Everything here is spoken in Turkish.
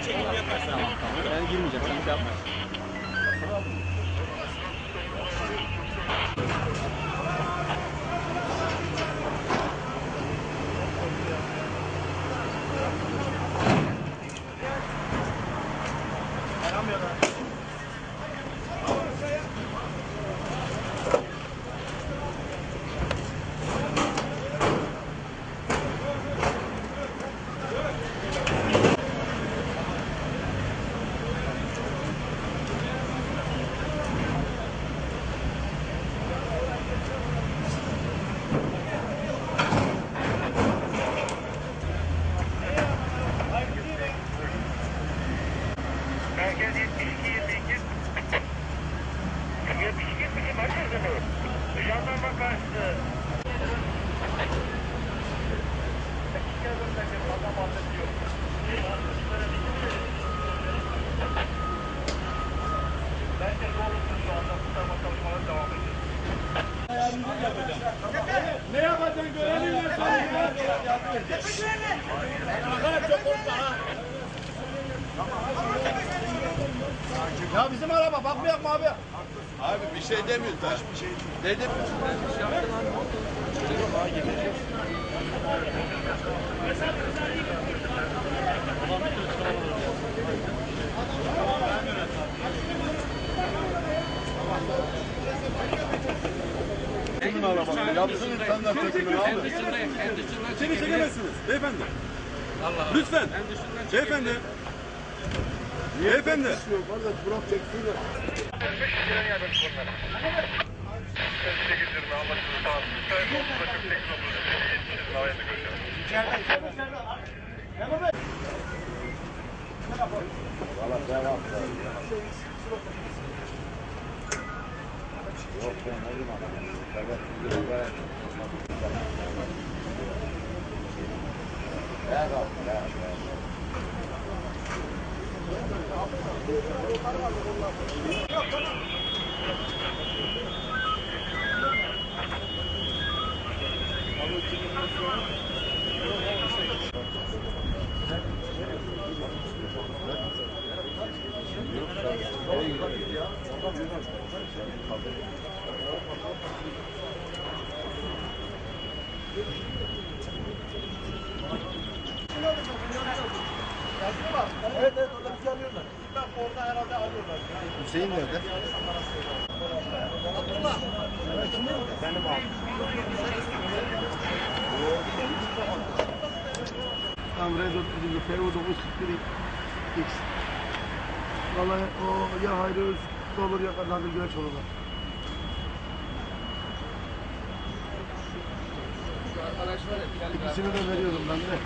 çekim yaparsan. Tamam. Ben girmeyeceğim. Sen şey yapma. Merkez 72-28. 72 başladınız. Jandarma karşıtı. Bence doğrusu şu anda kurtarma çalışmaları devam ediyor. Ne yapacaksın görelim ya sana. Çok korkma ha. Ya bizim araba bakmayak mı abi? Abi bir şey demiyoruz da. Dedim. Kimin arabası? Yapsın insanlar çekimini abi. Seni çekemezsiniz beyefendi. Lütfen. Beyefendi. Beyefendi. Kardeş bırak çeksinler. 48-20 anlaşıldı. Tamam. Müsait olduğunda 48-30. Havayete görüşelim. Valla devam. Yok ben ne zaman? Evet. Evet evet orada bizi alıyorlar. Bak orada herhalde alıyorlar. Hüseyin nerede? Benim abi. Tam Redot bizim FO941 X. Vallahi o ya Hayrı olur ya Kadir Güneş olurlar. İkisini de veriyorum ben de.